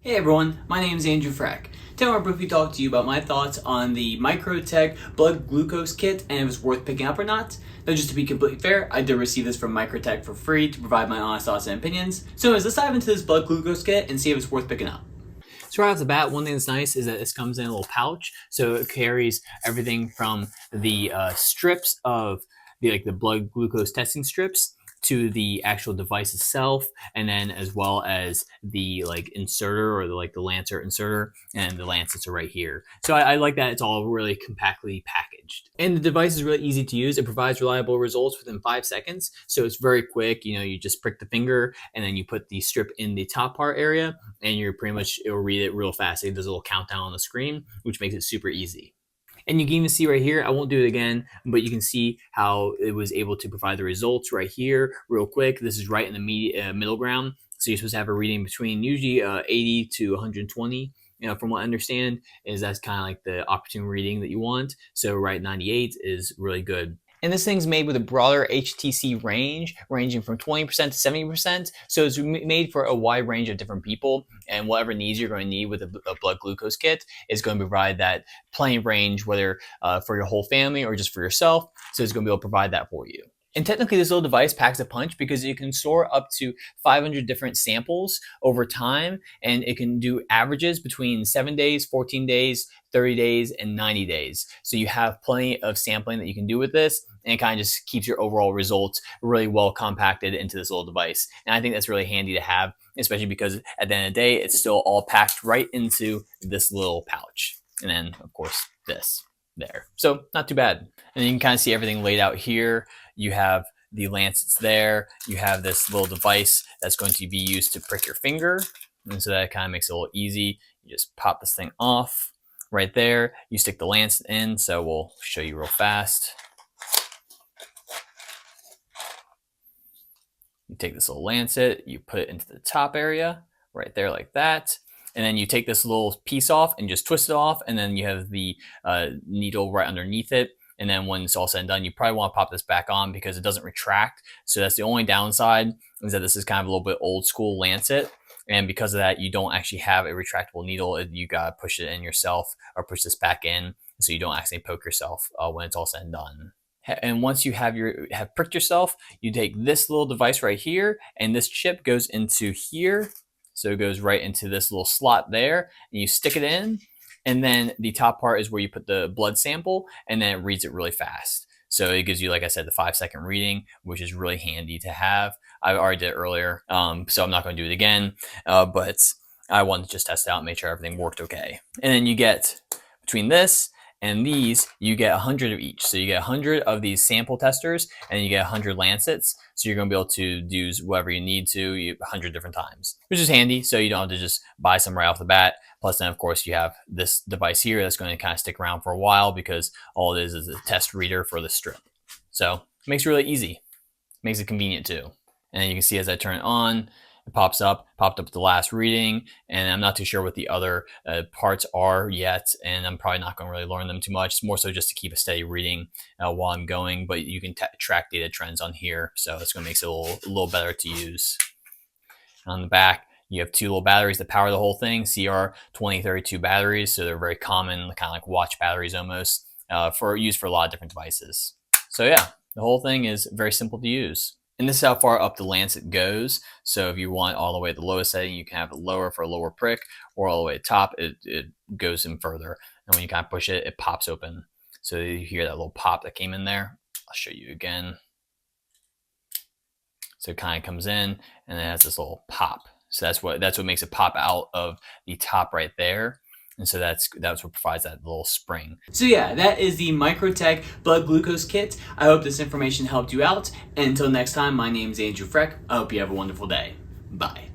Hey everyone, my name is Andrew Freck. Today I want to briefly talk to you about my thoughts on the MicroTech blood glucose kit and if it's worth picking up or not. Now just to be completely fair, I did receive this from MicroTech for free to provide my honest thoughts and opinions. So anyways, let's dive into this blood glucose kit and see if it's worth picking up. So right off the bat, one thing that's nice is that this comes in a little pouch, so it carries everything from the strips of the blood glucose testing strips to the actual device itself, and then as well as the inserter or the Lancer inserter, and the lancets are right here. So I like that it's all really compactly packaged. And the device is really easy to use. It provides reliable results within 5 seconds. So it's very quick. You just prick the finger and then you put the strip in the top part area and you're pretty much, it'll read it real fast. It does a little countdown on the screen, which makes it super easy. And you can even see right here, I won't do it again, but you can see how it was able to provide the results right here real quick. This is right in the middle ground. So you're supposed to have a reading between usually 80 to 120. From what I understand, is that's kind of like the opportune reading that you want. So right 98 is really good. And this thing's made with a broader HTC range, ranging from 20% to 70%. So it's made for a wide range of different people. And whatever needs you're going to need with a blood glucose kit is going to provide that plenty of range, whether for your whole family or just for yourself. So it's going to be able to provide that for you. And technically this little device packs a punch because you can store up to 500 different samples over time, and it can do averages between 7 days, 14 days, 30 days, and 90 days. So you have plenty of sampling that you can do with this, and it kind of just keeps your overall results really well compacted into this little device. And I think that's really handy to have, especially because at the end of the day, it's still all packed right into this little pouch. And then of course this there. So not too bad. And you can kind of see everything laid out here. You have the lancets there. You have this little device that's going to be used to prick your finger. And so that kind of makes it a little easy. You just pop this thing off right there. You stick the lancet in. So we'll show you real fast. You take this little lancet, you put it into the top area right there like that. And then you take this little piece off and just twist it off. And then you have the needle right underneath it. And then when it's all said and done, you probably want to pop this back on because it doesn't retract. So that's the only downside, is that this is kind of a little bit old school lancet. And because of that, you don't actually have a retractable needle. You got to push it in yourself or push this back in so you don't accidentally poke yourself when it's all said and done. And once you have pricked yourself, you take this little device right here, and this chip goes into here. So it goes right into this little slot there, and you stick it in. And then the top part is where you put the blood sample, and then it reads it really fast. So it gives you, like I said, the 5-second reading, which is really handy to have. I already did it earlier, so I'm not going to do it again. But I wanted to just test it out and make sure everything worked okay. And then you get, between this and these, you get 100 of each. So you get 100 of these sample testers, and you get 100 lancets. So you're going to be able to use whatever you need to 100 different times, which is handy. So you don't have to just buy some right off the bat. Plus then, of course, you have this device here that's going to kind of stick around for a while because all it is a test reader for the strip. So it makes it really easy. Makes it convenient too. And then you can see as I turn it on, it popped up the last reading, and I'm not too sure what the other parts are yet, and I'm probably not going to really learn them too much. It's more so just to keep a steady reading while I'm going, but you can track data trends on here, so it's going to make it a little better to use. On the back, you have 2 little batteries that power the whole thing, CR2032 batteries, so they're very common, kind of like watch batteries almost, used for a lot of different devices. So yeah, the whole thing is very simple to use. And this is how far up the lancet goes. So if you want all the way to the lowest setting, you can have it lower for a lower prick, or all the way to top, it goes in further. And when you kind of push it, it pops open. So you hear that little pop that came in there. I'll show you again. So it kind of comes in, and it has this little pop. So that's what makes it pop out of the top right there. And so that's what provides that little spring. So yeah, that is the MicroTech blood glucose kit. I hope this information helped you out. And until next time, my name is Andrew Freck. I hope you have a wonderful day. Bye.